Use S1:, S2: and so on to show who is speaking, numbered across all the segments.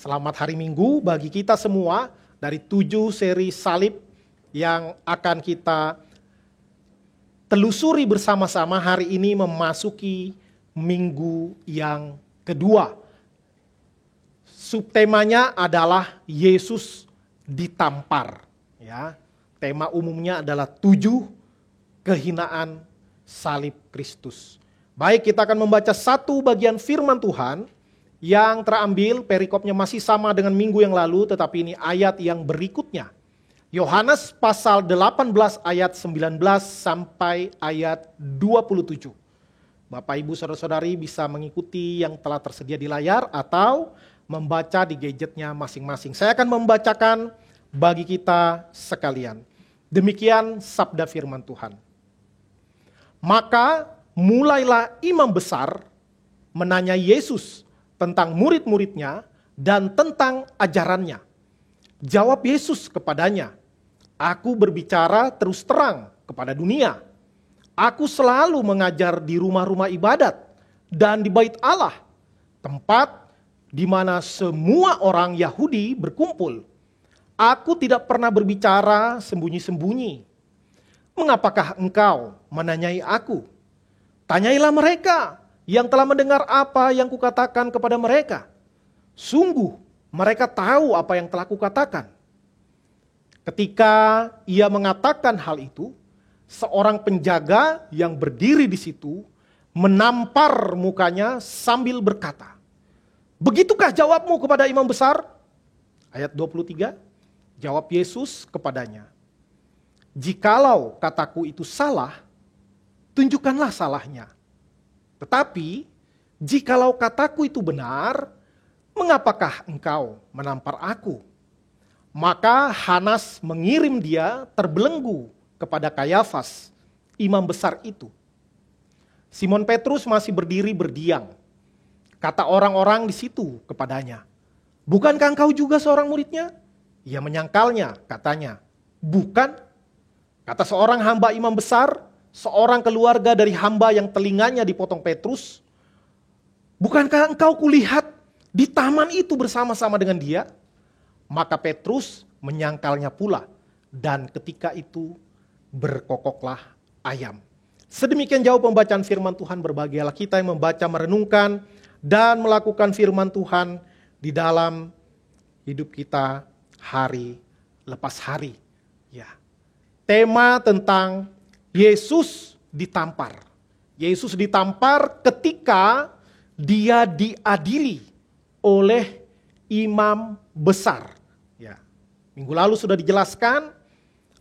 S1: Selamat hari Minggu bagi kita semua dari 7 seri salib yang akan kita telusuri bersama-sama hari ini memasuki minggu yang kedua. Subtemanya adalah Yesus ditampar. Ya, tema umumnya adalah 7 kehinaan salib Kristus. Baik, kita akan membaca satu bagian firman Tuhan yang terambil, perikopnya masih sama dengan minggu yang lalu, tetapi ini ayat yang berikutnya. Yohanes pasal 18 ayat 19 sampai ayat 27. Bapak Ibu Saudara-saudari bisa mengikuti yang telah tersedia di layar atau membaca di gadgetnya masing-masing. Saya akan membacakan bagi kita sekalian. Demikian sabda firman Tuhan. Maka mulailah imam besar menanya Yesus tentang murid-muridnya dan tentang ajarannya. Jawab Yesus kepadanya, "Aku berbicara terus terang kepada dunia. Aku selalu mengajar di rumah-rumah ibadat dan di bait Allah, tempat di mana semua orang Yahudi berkumpul. Aku tidak pernah berbicara sembunyi-sembunyi. Mengapakah engkau menanyai aku? Tanyailah mereka yang telah mendengar apa yang kukatakan kepada mereka. Sungguh mereka tahu apa yang telah kukatakan." Ketika ia mengatakan hal itu, seorang penjaga yang berdiri di situ menampar mukanya sambil berkata, "Begitukah jawabmu kepada imam besar?" Ayat 23, jawab Yesus kepadanya, "Jikalau kataku itu salah, tunjukkanlah salahnya. Tetapi, jikalau kataku itu benar, mengapakah engkau menampar aku?" Maka Hanas mengirim dia terbelenggu kepada Kayafas, imam besar itu. Simon Petrus masih berdiri berdiam. Kata orang-orang di situ kepadanya, "Bukankah engkau juga seorang muridnya?" Ia menyangkalnya, katanya, "Bukan." Kata seorang hamba imam besar, seorang keluarga dari hamba yang telinganya dipotong Petrus, "Bukankah engkau kulihat di taman itu bersama-sama dengan dia?" Maka Petrus menyangkalnya pula, dan ketika itu berkokoklah ayam. Sedemikian jauh pembacaan firman Tuhan. Berbahagialah kita yang membaca, merenungkan, dan melakukan firman Tuhan di dalam hidup kita hari lepas hari. Ya. Tema tentang Yesus ditampar. Yesus ditampar ketika dia diadili oleh imam besar. Ya. Minggu lalu sudah dijelaskan,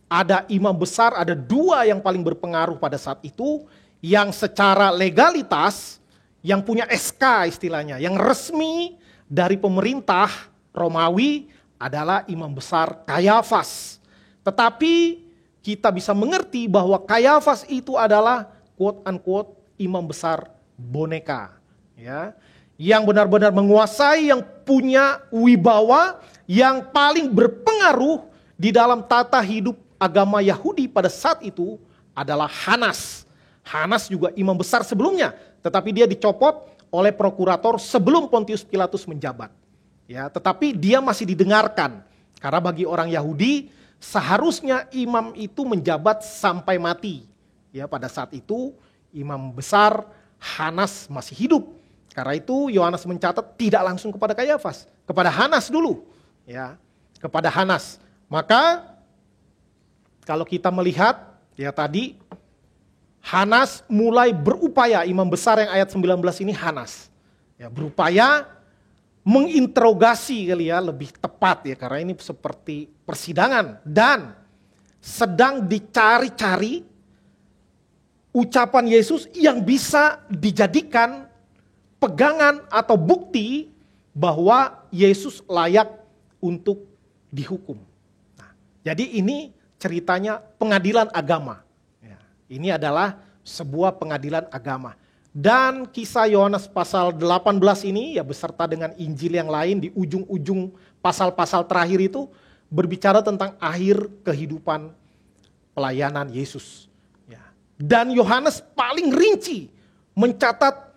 S1: ada imam besar, ada 2 yang paling berpengaruh pada saat itu, yang secara legalitas, yang punya SK istilahnya, yang resmi dari pemerintah Romawi adalah imam besar Kayafas. Tetapi kita bisa mengerti bahwa Kayafas itu adalah quote unquote imam besar boneka, ya, yang benar-benar menguasai, yang punya wibawa, yang paling berpengaruh di dalam tata hidup agama Yahudi pada saat itu adalah Hanas. Hanas juga imam besar sebelumnya, tetapi dia dicopot oleh prokurator sebelum Pontius Pilatus menjabat. Ya, tetapi dia masih didengarkan, karena bagi orang Yahudi seharusnya imam itu menjabat sampai mati. Ya, pada saat itu imam besar Hanas masih hidup. Karena itu Yohanes mencatat tidak langsung kepada Kayafas, kepada Hanas dulu. Ya, kepada Hanas. Maka kalau kita melihat ya tadi, Hanas mulai berupaya, imam besar yang ayat 19 ini Hanas. Ya, berupaya menginterogasi kali ya, lebih tepat ya, karena ini seperti persidangan, dan sedang dicari-cari ucapan Yesus yang bisa dijadikan pegangan atau bukti bahwa Yesus layak untuk dihukum. Nah, jadi ini ceritanya pengadilan agama. Ya, ini adalah sebuah pengadilan agama. Dan kisah Yohanes pasal 18 ini ya beserta dengan Injil yang lain di ujung-ujung pasal-pasal terakhir itu berbicara tentang akhir kehidupan pelayanan Yesus. Ya. Dan Yohanes paling rinci mencatat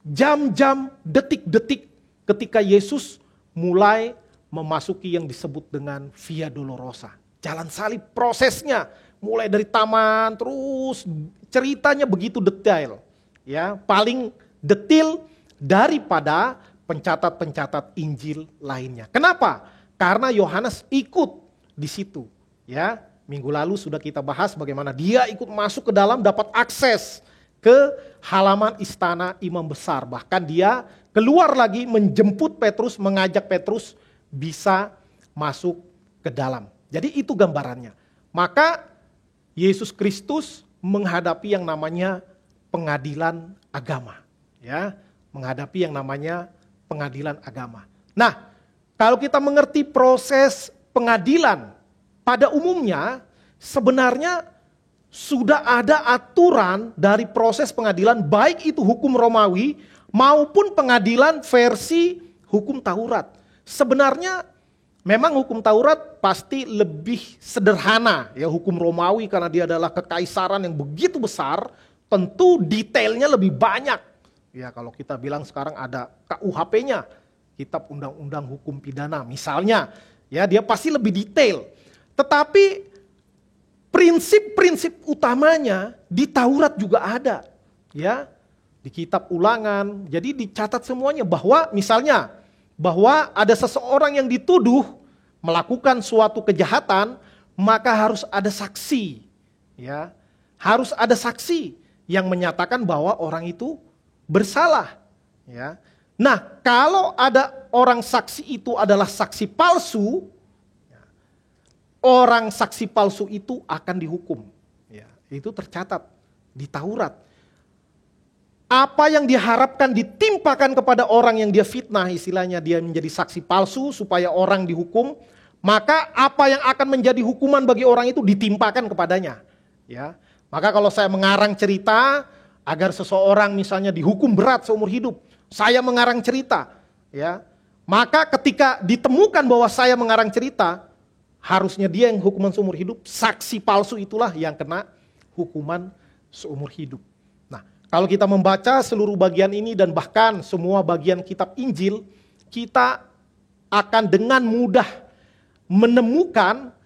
S1: jam-jam, detik-detik ketika Yesus mulai memasuki yang disebut dengan Via Dolorosa. Jalan salib prosesnya mulai dari taman terus ceritanya begitu detail. Ya, paling detail daripada pencatat-pencatat Injil lainnya. Kenapa? Karena Yohanes ikut di situ. Ya, minggu lalu sudah kita bahas bagaimana dia ikut masuk ke dalam, dapat akses ke halaman istana imam besar. Bahkan dia keluar lagi menjemput Petrus, mengajak Petrus bisa masuk ke dalam. Jadi itu gambarannya. Maka Yesus Kristus menghadapi yang namanya pengadilan agama. Ya, menghadapi yang namanya pengadilan agama. Nah, kalau kita mengerti proses pengadilan, pada umumnya sebenarnya sudah ada aturan dari proses pengadilan, baik itu hukum Romawi maupun pengadilan versi hukum Taurat. Sebenarnya memang hukum Taurat pasti lebih sederhana, ya hukum Romawi karena dia adalah kekaisaran yang begitu besar, tentu detailnya lebih banyak. Ya kalau kita bilang sekarang ada KUHP-nya, Kitab Undang-Undang Hukum Pidana misalnya, ya dia pasti lebih detail. Tetapi prinsip-prinsip utamanya di Taurat juga ada, ya di Kitab Ulangan. Jadi dicatat semuanya bahwa misalnya bahwa ada seseorang yang dituduh melakukan suatu kejahatan, maka harus ada saksi, ya harus ada saksi yang menyatakan bahwa orang itu bersalah, ya. Nah, kalau ada orang saksi itu adalah saksi palsu, orang saksi palsu itu akan dihukum. Ya, itu tercatat di Taurat. Apa yang diharapkan ditimpakan kepada orang yang dia fitnah, istilahnya dia menjadi saksi palsu supaya orang dihukum, maka apa yang akan menjadi hukuman bagi orang itu ditimpakan kepadanya. Ya, maka kalau saya mengarang cerita agar seseorang misalnya dihukum berat seumur hidup, saya mengarang cerita, ya, maka ketika ditemukan bahwa saya mengarang cerita, harusnya dia yang hukuman seumur hidup, saksi palsu itulah yang kena hukuman seumur hidup. Nah, kalau kita membaca seluruh bagian ini dan bahkan semua bagian kitab Injil, kita akan dengan mudah menemukan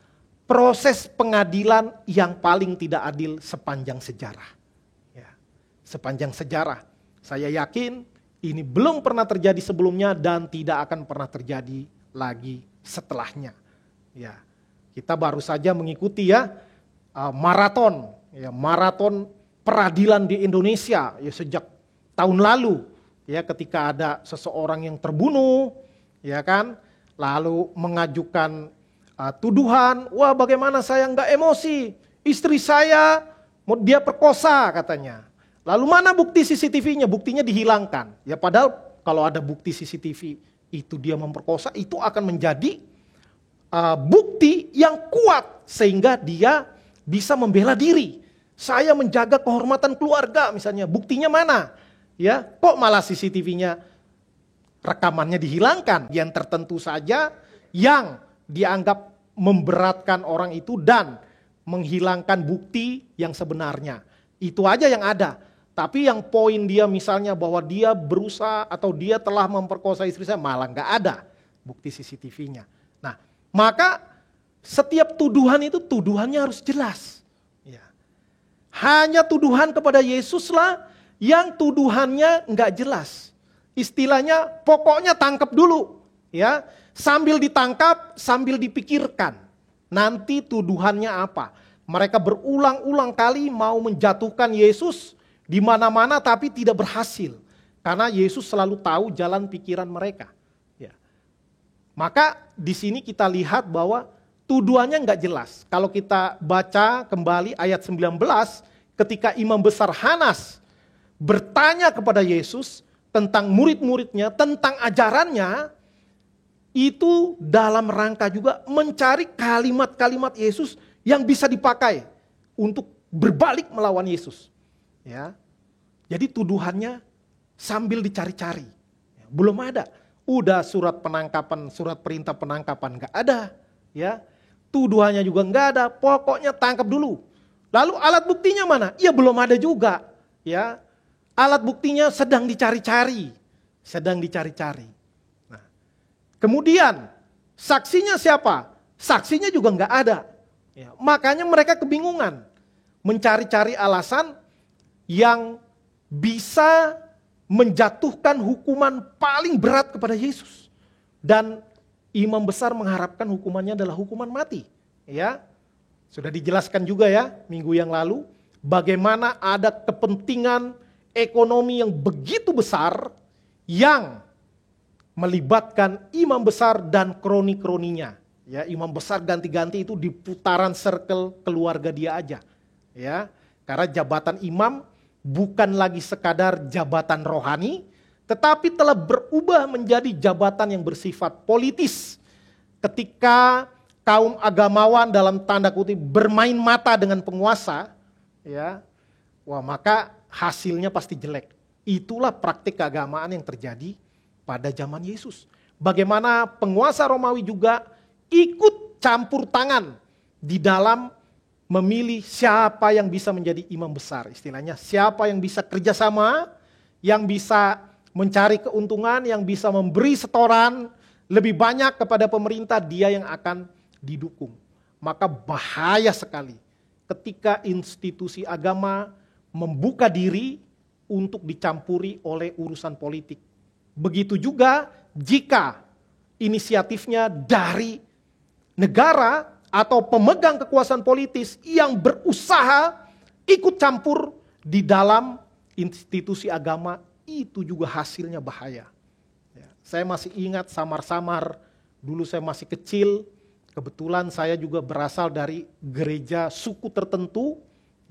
S1: proses pengadilan yang paling tidak adil sepanjang sejarah. Ya, sepanjang sejarah. Saya yakin ini belum pernah terjadi sebelumnya dan tidak akan pernah terjadi lagi setelahnya. Ya, kita baru saja mengikuti maraton peradilan di Indonesia ya sejak tahun lalu, ya ketika ada seseorang yang terbunuh, ya kan, lalu mengajukan tuduhan, wah bagaimana saya nggak emosi, istri saya dia perkosa katanya. Lalu mana bukti CCTV-nya? Buktinya dihilangkan. Ya padahal kalau ada bukti CCTV itu dia memperkosa, itu akan menjadi bukti yang kuat sehingga dia bisa membela diri. Saya menjaga kehormatan keluarga misalnya, buktinya mana? Ya, kok malah CCTV-nya rekamannya dihilangkan? Yang tertentu saja yang dianggap memberatkan orang itu dan menghilangkan bukti yang sebenarnya. Itu aja yang ada. Tapi yang poin dia misalnya bahwa dia berusaha atau dia telah memperkosa istri saya, malah nggak ada bukti CCTV-nya. Nah, maka setiap tuduhan itu tuduhannya harus jelas. Ya. Hanya tuduhan kepada Yesuslah yang tuduhannya nggak jelas. Istilahnya pokoknya tangkap dulu, ya. Sambil ditangkap, sambil dipikirkan. Nanti tuduhannya apa? Mereka berulang-ulang kali mau menjatuhkan Yesus di mana-mana tapi tidak berhasil. Karena Yesus selalu tahu jalan pikiran mereka. Ya. Maka di sini kita lihat bahwa tuduhannya nggak jelas. Kalau kita baca kembali ayat 19, ketika imam besar Hanas bertanya kepada Yesus tentang murid-muridnya, tentang ajarannya, itu dalam rangka juga mencari kalimat-kalimat Yesus yang bisa dipakai untuk berbalik melawan Yesus. Ya, jadi tuduhannya sambil dicari-cari, belum ada. Udah surat penangkapan, surat perintah penangkapan nggak ada, ya. Tuduhannya juga nggak ada. Pokoknya tangkap dulu. Lalu alat buktinya mana? Ya belum ada juga, ya. Alat buktinya sedang dicari-cari, sedang dicari-cari. Nah, Kemudian saksinya siapa? Saksinya juga nggak ada. Ya, makanya mereka kebingungan mencari-cari alasan yang bisa menjatuhkan hukuman paling berat kepada Yesus. Dan imam besar mengharapkan hukumannya adalah hukuman mati. Ya, sudah dijelaskan juga ya minggu yang lalu bagaimana ada kepentingan ekonomi yang begitu besar yang melibatkan imam besar dan kroni-kroninya. Ya, imam besar ganti-ganti itu di putaran circle keluarga dia aja. Ya, karena jabatan imam bukan lagi sekadar jabatan rohani, tetapi telah berubah menjadi jabatan yang bersifat politis. Ketika kaum agamawan dalam tanda kutip bermain mata dengan penguasa, ya, wah maka hasilnya pasti jelek. Itulah praktik keagamaan yang terjadi pada zaman Yesus. Bagaimana penguasa Romawi juga ikut campur tangan di dalam memilih siapa yang bisa menjadi imam besar. Istilahnya siapa yang bisa kerjasama, yang bisa mencari keuntungan, yang bisa memberi setoran lebih banyak kepada pemerintah, dia yang akan didukung. Maka bahaya sekali ketika institusi agama membuka diri untuk dicampuri oleh urusan politik. Begitu juga jika inisiatifnya dari negara atau pemegang kekuasaan politis yang berusaha ikut campur di dalam institusi agama, itu juga hasilnya bahaya. Ya, saya masih ingat samar-samar, dulu saya masih kecil, kebetulan saya juga berasal dari gereja suku tertentu,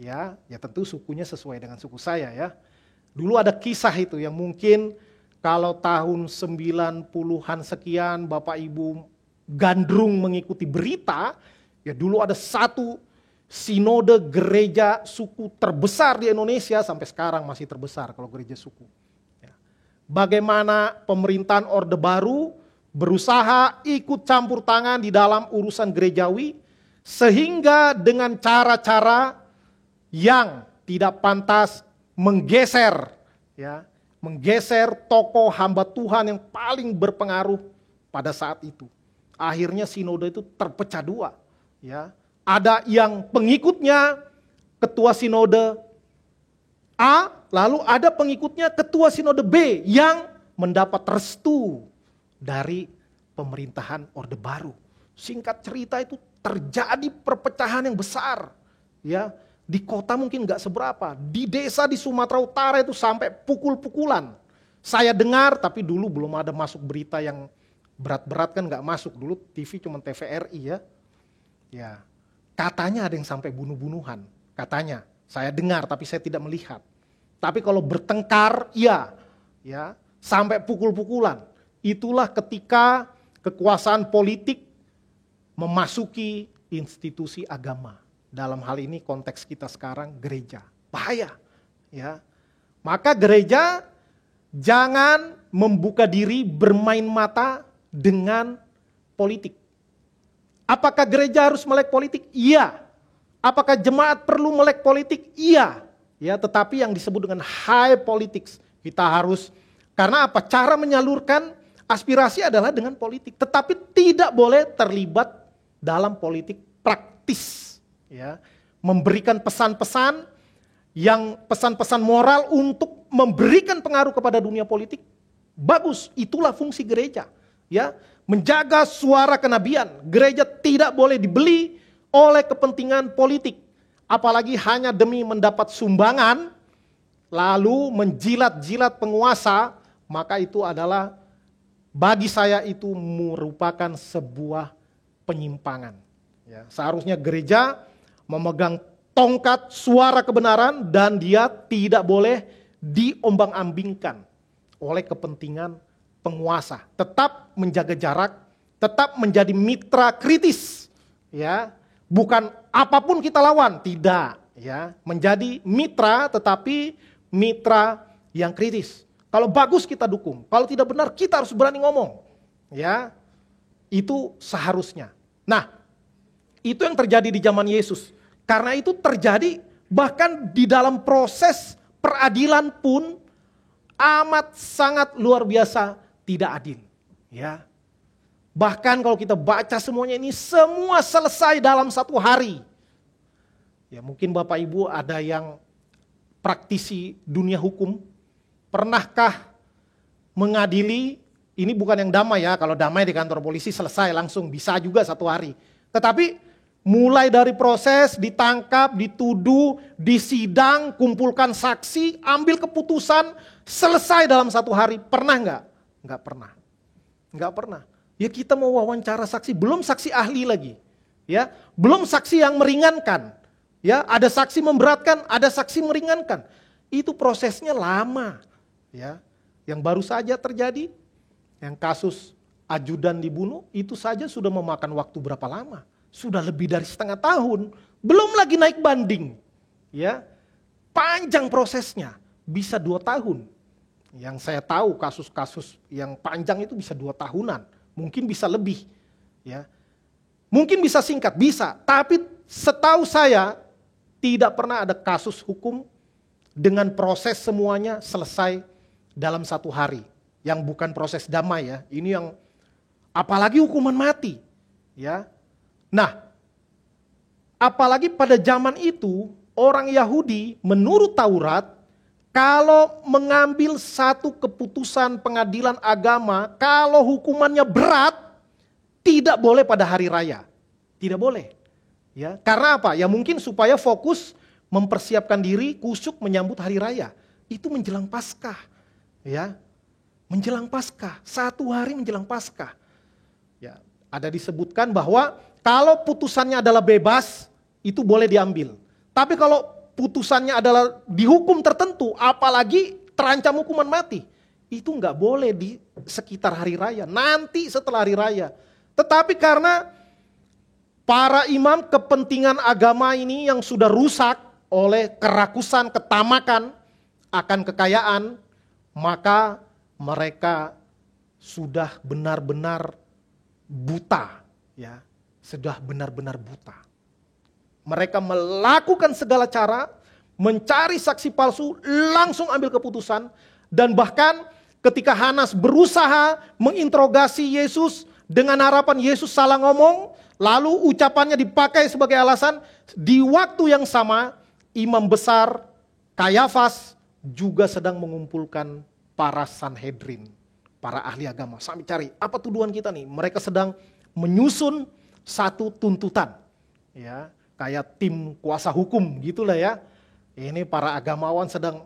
S1: ya tentu sukunya sesuai dengan suku saya ya. Dulu ada kisah itu yang mungkin kalau tahun 90-an sekian Bapak Ibu gandrung mengikuti berita, ya dulu ada satu sinode gereja suku terbesar di Indonesia, sampai sekarang masih terbesar kalau gereja suku. Ya. Bagaimana pemerintahan Orde Baru berusaha ikut campur tangan di dalam urusan gerejawi, sehingga dengan cara-cara yang tidak pantas menggeser tokoh hamba Tuhan yang paling berpengaruh pada saat itu. Akhirnya sinode itu terpecah dua. Ya, ada yang pengikutnya ketua sinode A, lalu ada pengikutnya ketua sinode B yang mendapat restu dari pemerintahan Orde Baru. Singkat cerita itu terjadi perpecahan yang besar. Ya, di kota mungkin nggak seberapa, di desa di Sumatera Utara itu sampai pukul-pukulan. Saya dengar, tapi dulu belum ada masuk berita yang berat-berat kan nggak masuk, dulu TV cuma TVRI ya. Ya, katanya ada yang sampai bunuh-bunuhan, katanya. Saya dengar tapi saya tidak melihat. Tapi kalau bertengkar, ya sampai pukul-pukulan. Itulah ketika kekuasaan politik memasuki institusi agama. Dalam hal ini konteks kita sekarang gereja. Bahaya. Ya. Maka gereja jangan membuka diri bermain mata dengan politik. Apakah gereja harus melek politik? Iya. Apakah jemaat perlu melek politik? Iya. Ya, tetapi yang disebut dengan high politics, kita harus, karena apa? Cara menyalurkan aspirasi adalah dengan politik, tetapi tidak boleh terlibat dalam politik praktis. Ya, memberikan pesan-pesan yang pesan-pesan moral untuk memberikan pengaruh kepada dunia politik, bagus, itulah fungsi gereja. Ya, menjaga suara kenabian. Gereja tidak boleh dibeli oleh kepentingan politik, apalagi hanya demi mendapat sumbangan, lalu menjilat-jilat penguasa, maka itu adalah, bagi saya itu merupakan sebuah penyimpangan. Ya, seharusnya gereja memegang tongkat suara kebenaran dan dia tidak boleh diombang-ambingkan oleh kepentingan penguasa. Tetap menjaga jarak, tetap menjadi mitra kritis. Ya, bukan apapun kita lawan, tidak. Ya, menjadi mitra tetapi mitra yang kritis. Kalau bagus kita dukung, kalau tidak benar kita harus berani ngomong. Ya, itu seharusnya. Nah, itu yang terjadi di zaman Yesus. Karena itu terjadi bahkan di dalam proses peradilan pun amat sangat luar biasa tidak adil. Ya, Bahkan kalau kita baca semuanya ini semua selesai dalam 1 hari. Ya mungkin Bapak Ibu ada yang praktisi dunia hukum. Pernahkah mengadili, ini bukan yang damai ya, kalau damai di kantor polisi selesai langsung, bisa juga 1 hari. Tetapi mulai dari proses, ditangkap, dituduh, disidang, kumpulkan saksi, ambil keputusan, selesai dalam 1 hari. Pernah nggak? Nggak pernah. Nggak pernah. Ya kita mau wawancara saksi, belum saksi ahli lagi. Ya, belum saksi yang meringankan. Ya, ada saksi memberatkan, ada saksi meringankan. Itu prosesnya lama. Ya, yang baru saja terjadi, yang kasus ajudan dibunuh, itu saja sudah memakan waktu berapa lama? Sudah lebih dari setengah tahun, belum lagi naik banding. Ya, panjang prosesnya, bisa 2 tahun. Yang saya tahu kasus-kasus yang panjang itu bisa 2 tahunan, mungkin bisa lebih. Ya, mungkin bisa singkat, bisa. Tapi setahu saya tidak pernah ada kasus hukum dengan proses semuanya selesai dalam 1 hari. Yang bukan proses damai ya, ini yang apalagi hukuman mati. Ya. Nah, apalagi pada zaman itu orang Yahudi menurut Taurat kalau mengambil satu keputusan pengadilan agama, kalau hukumannya berat, tidak boleh pada hari raya. Tidak boleh. Ya, karena apa? Ya mungkin supaya fokus mempersiapkan diri kusyuk menyambut hari raya. Itu menjelang Paskah. Ya. Menjelang Paskah, 1 hari menjelang Paskah. Ya, ada disebutkan bahwa kalau putusannya adalah bebas, itu boleh diambil. Tapi kalau putusannya adalah dihukum tertentu, apalagi terancam hukuman mati, itu nggak boleh di sekitar hari raya, nanti setelah hari raya. Tetapi karena para imam kepentingan agama ini yang sudah rusak oleh kerakusan, ketamakan akan kekayaan, maka mereka sudah benar-benar buta, ya, sudah benar-benar buta. Mereka melakukan segala cara, mencari saksi palsu, langsung ambil keputusan, dan bahkan ketika Hanas berusaha menginterogasi Yesus dengan harapan Yesus salah ngomong, lalu ucapannya dipakai sebagai alasan, di waktu yang sama imam besar Kayafas juga sedang mengumpulkan para Sanhedrin, para ahli agama. Sampai cari, apa tuduhan kita nih? Mereka sedang menyusun satu tuntutan. Ya, kayak tim kuasa hukum gitulah ya. Ini para agamawan sedang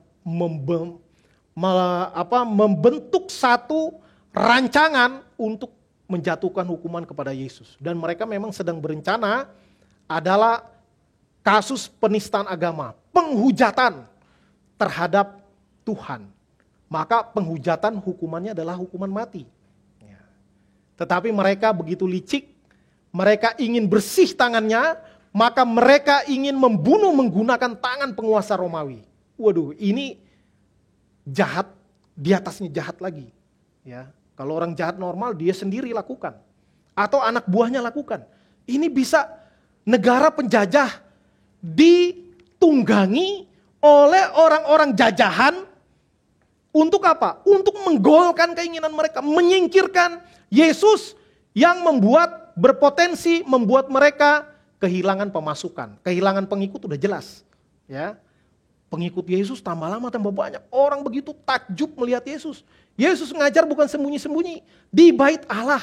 S1: membentuk satu rancangan untuk menjatuhkan hukuman kepada Yesus. Dan mereka memang sedang berencana adalah kasus penistaan agama, penghujatan terhadap Tuhan. Maka penghujatan hukumannya adalah hukuman mati. Ya. Tetapi mereka begitu licik, mereka ingin bersih tangannya, maka mereka ingin membunuh menggunakan tangan penguasa Romawi. Waduh, ini jahat, di atasnya jahat lagi. Ya, kalau orang jahat normal dia sendiri lakukan, atau anak buahnya lakukan. Ini bisa negara penjajah ditunggangi oleh orang-orang jajahan untuk apa? Untuk menggolkan keinginan mereka, menyingkirkan Yesus yang berpotensi membuat mereka kehilangan pemasukan, kehilangan pengikut udah jelas. Ya, pengikut Yesus tambah lama tambah banyak. Orang begitu takjub melihat Yesus. Yesus ngajar bukan sembunyi-sembunyi di bait Allah,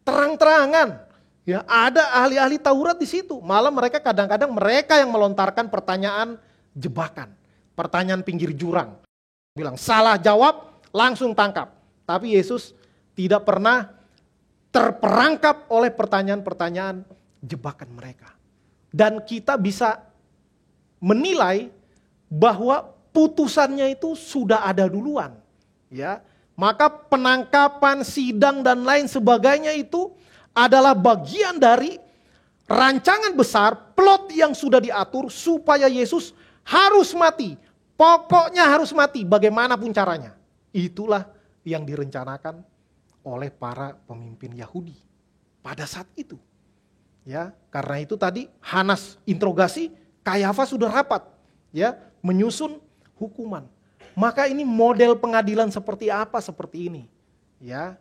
S1: terang-terangan. Ya, ada ahli-ahli Taurat di situ. Malah mereka kadang-kadang mereka yang melontarkan pertanyaan jebakan, pertanyaan pinggir jurang. Bilang salah jawab langsung tangkap. Tapi Yesus tidak pernah terperangkap oleh pertanyaan-pertanyaan jebakan mereka. Dan kita bisa menilai bahwa putusannya itu sudah ada duluan. Ya, maka penangkapan, sidang dan lain sebagainya itu adalah bagian dari rancangan besar, plot yang sudah diatur supaya Yesus harus mati. Pokoknya harus mati bagaimanapun caranya. Itulah yang direncanakan oleh para pemimpin Yahudi pada saat itu. Ya, karena itu tadi Hanas interogasi, Kayafas sudah rapat, ya, menyusun hukuman. Maka ini model pengadilan seperti apa seperti ini, ya.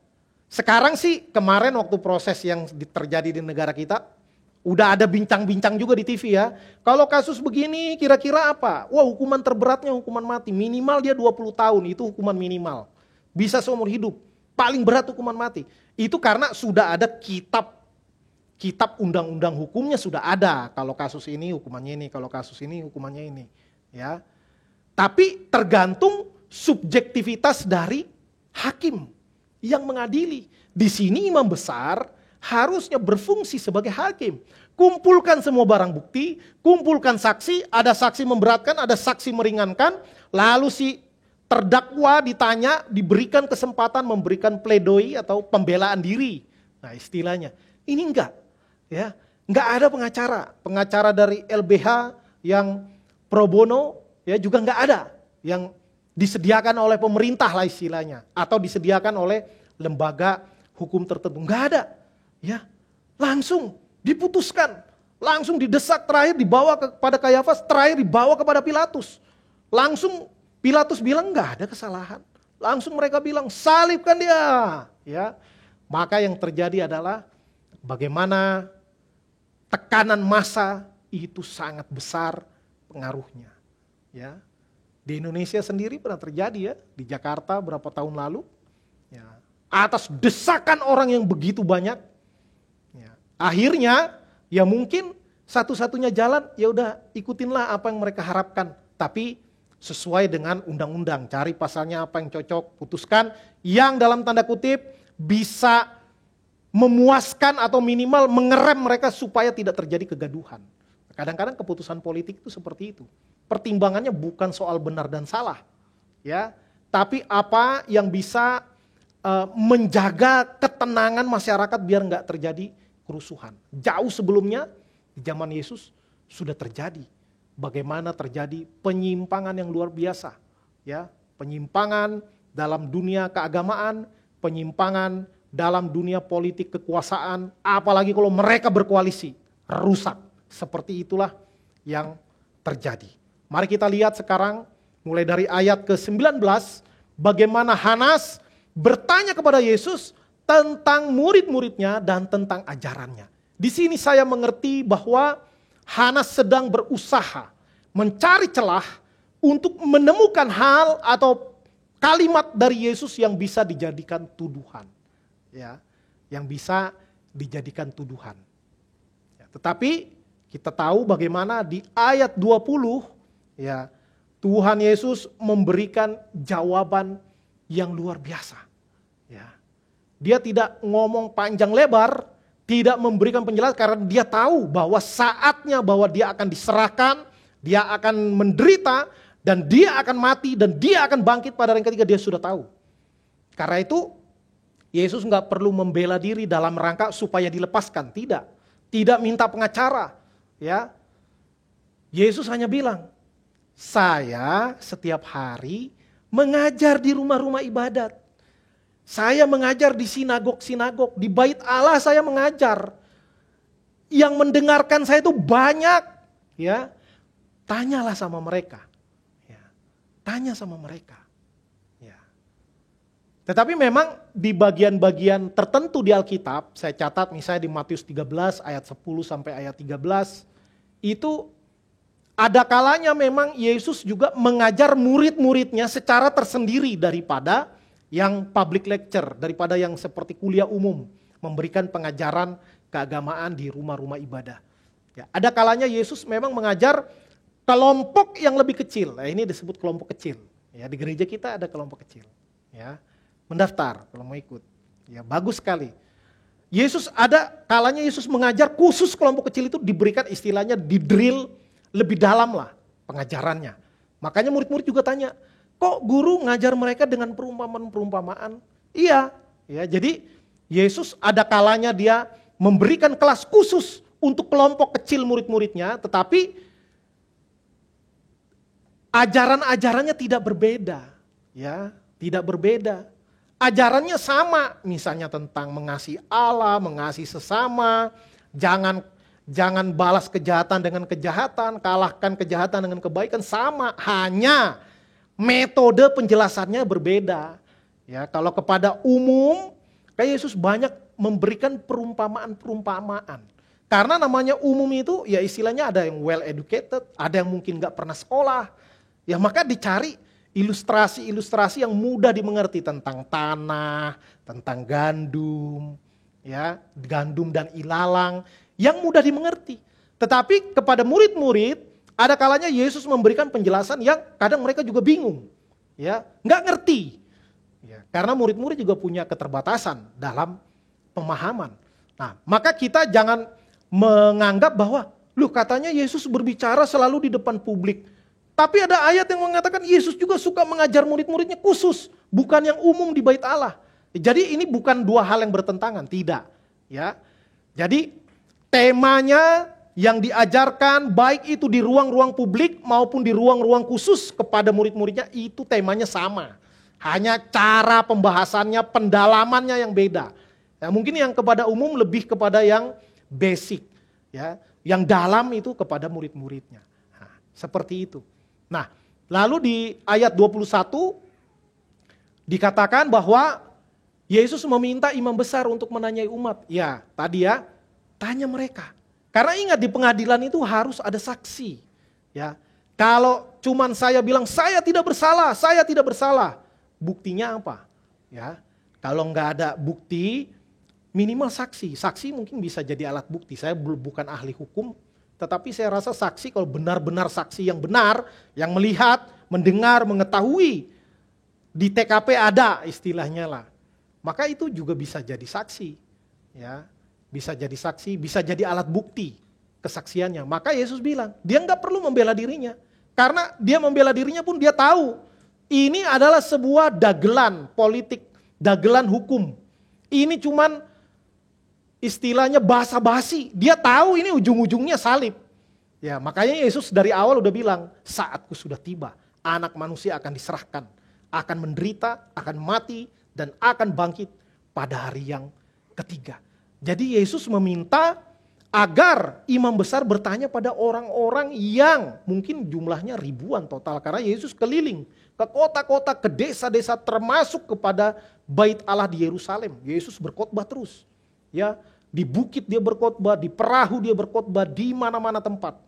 S1: Sekarang sih kemarin waktu proses yang terjadi di negara kita, udah ada bincang-bincang juga di TV ya. Kalau kasus begini kira-kira apa? Wah, hukuman terberatnya hukuman mati. Minimal dia 20 tahun, itu hukuman minimal. Bisa seumur hidup. Paling berat hukuman mati. Itu karena sudah ada kitab undang-undang hukumnya sudah ada. Kalau kasus ini hukumannya ini, kalau kasus ini hukumannya ini. Ya. Tapi tergantung subjektivitas dari hakim yang mengadili. Di sini imam besar harusnya berfungsi sebagai hakim. Kumpulkan semua barang bukti, kumpulkan saksi, ada saksi memberatkan, ada saksi meringankan, lalu si terdakwa ditanya, diberikan kesempatan memberikan pledoi atau pembelaan diri. Nah, istilahnya. Ini enggak, ya. Enggak ada pengacara. Pengacara dari LBH yang pro bono ya juga enggak ada, yang disediakan oleh pemerintah lah istilahnya, atau disediakan oleh lembaga hukum tertentu. Enggak ada. Ya, langsung diputuskan, langsung didesak, terakhir dibawa kepada Kayafas, terakhir dibawa kepada Pilatus. Langsung Pilatus bilang enggak ada kesalahan. Langsung mereka bilang salibkan dia. Ya, maka yang terjadi adalah bagaimana tekanan massa itu sangat besar pengaruhnya. Ya, di Indonesia sendiri pernah terjadi ya, di Jakarta berapa tahun lalu. Ya, atas desakan orang yang begitu banyak. Ya, akhirnya ya mungkin satu-satunya jalan ya udah ikutinlah apa yang mereka harapkan, tapi sesuai dengan undang-undang, cari pasalnya apa yang cocok, putuskan yang dalam tanda kutip bisa memuaskan atau minimal mengerem mereka supaya tidak terjadi kegaduhan. Kadang-kadang keputusan politik itu seperti itu. Pertimbangannya bukan soal benar dan salah, ya, tapi apa yang bisa menjaga ketenangan masyarakat biar nggak terjadi kerusuhan. Jauh sebelumnya di zaman Yesus sudah terjadi. Bagaimana terjadi penyimpangan yang luar biasa, ya, penyimpangan dalam dunia keagamaan, penyimpangan dalam dunia politik kekuasaan, apalagi kalau mereka berkoalisi, rusak. Seperti itulah yang terjadi. Mari kita lihat sekarang mulai dari ayat ke-19, bagaimana Hanas bertanya kepada Yesus tentang murid-muridnya dan tentang ajarannya. Di sini saya mengerti bahwa Hanas sedang berusaha mencari celah untuk menemukan hal atau kalimat dari Yesus yang bisa dijadikan tuduhan. Ya, yang bisa dijadikan tuduhan. Ya, tetapi kita tahu bagaimana di ayat 20 ya, Tuhan Yesus memberikan jawaban yang luar biasa. Ya. Dia tidak ngomong panjang lebar, tidak memberikan penjelasan karena dia tahu bahwa saatnya bahwa dia akan diserahkan, dia akan menderita, dan dia akan mati, dan dia akan bangkit pada hari ketiga, dia sudah tahu. Karena itu Yesus nggak perlu membela diri dalam rangka supaya dilepaskan, tidak minta pengacara. Ya, Yesus hanya bilang, saya setiap hari mengajar di rumah-rumah ibadat. Saya mengajar di sinagog-sinagog, di bait Allah saya mengajar. Yang mendengarkan saya itu banyak, ya. Tanyalah sama mereka. Ya. Tanya sama mereka. Ya. Tetapi memang di bagian-bagian tertentu di Alkitab, saya catat misalnya di Matius 13 ayat 10 sampai ayat 13, itu ada kalanya memang Yesus juga mengajar murid-muridnya secara tersendiri daripada yang public lecture, daripada yang seperti kuliah umum, memberikan pengajaran keagamaan di rumah-rumah ibadah. Ya, ada kalanya Yesus memang mengajar kelompok yang lebih kecil. Nah, ini disebut kelompok kecil. Ya, di gereja kita ada kelompok kecil. Ya, mendaftar kalau mau ikut. Ya, bagus sekali. Yesus ada kalanya Yesus mengajar khusus kelompok kecil itu diberikan istilahnya di drill lebih dalam lah pengajarannya. Makanya murid-murid juga tanya, kok guru ngajar mereka dengan perumpamaan-perumpamaan? Iya, ya, jadi Yesus ada kalanya dia memberikan kelas khusus untuk kelompok kecil murid-muridnya, tetapi ajaran-ajarannya tidak berbeda, ya, tidak berbeda. Ajarannya sama, misalnya tentang mengasihi Allah, mengasihi sesama, jangan balas kejahatan dengan kejahatan, kalahkan kejahatan dengan kebaikan, sama, hanya metode penjelasannya berbeda. Ya, kalau kepada umum Kayak Yesus banyak memberikan perumpamaan-perumpamaan. Karena namanya umum itu ya istilahnya ada yang well educated, ada yang mungkin gak pernah sekolah. Ya maka dicari ilustrasi-ilustrasi yang mudah dimengerti tentang tanah, tentang gandum, ya, gandum dan ilalang yang mudah dimengerti. Tetapi kepada murid-murid ada kalanya Yesus memberikan penjelasan yang kadang mereka juga bingung, ya, nggak ngerti. Ya, karena murid-murid juga punya keterbatasan dalam pemahaman. Nah, maka kita jangan menganggap bahwa, loh katanya Yesus berbicara selalu di depan publik. Tapi ada ayat yang mengatakan Yesus juga suka mengajar murid-muridnya khusus, bukan yang umum di bait Allah. Jadi ini bukan dua hal yang bertentangan, tidak. Ya, jadi temanya yang diajarkan baik itu di ruang-ruang publik maupun di ruang-ruang khusus kepada murid-muridnya itu temanya sama. Hanya cara pembahasannya, pendalamannya yang beda. Ya, mungkin yang kepada umum lebih kepada yang basic, ya, yang dalam itu kepada murid-muridnya. Nah, seperti itu. Nah, lalu di ayat 21 dikatakan bahwa Yesus meminta imam besar untuk menanyai umat. Ya, tadi ya, tanya mereka. Karena ingat di pengadilan itu harus ada saksi. Ya, kalau cuman saya bilang saya tidak bersalah, buktinya apa? Ya, kalau nggak ada bukti, minimal saksi. Saksi mungkin bisa jadi alat bukti. Saya bukan ahli hukum, tetapi saya rasa saksi kalau benar-benar saksi yang benar, yang melihat, mendengar, mengetahui, di TKP ada istilahnya lah. Maka itu juga bisa jadi saksi. Ya, bisa jadi saksi, bisa jadi alat bukti kesaksiannya. Maka Yesus bilang, dia nggak perlu membela dirinya. Karena dia membela dirinya pun dia tahu, ini adalah sebuah dagelan politik, dagelan hukum. Ini cuman istilahnya basa-basi, dia tahu ini ujung-ujungnya salib. Ya, makanya Yesus dari awal udah bilang, saatku sudah tiba, anak manusia akan diserahkan, akan menderita, akan mati, dan akan bangkit pada hari yang ketiga. Jadi Yesus meminta agar imam besar bertanya pada orang-orang yang mungkin jumlahnya ribuan total. Karena Yesus keliling ke kota-kota, ke desa-desa termasuk kepada bait Allah di Yerusalem. Yesus berkhotbah terus. Ya, di bukit dia berkhotbah, di perahu dia berkhotbah, di mana-mana tempat.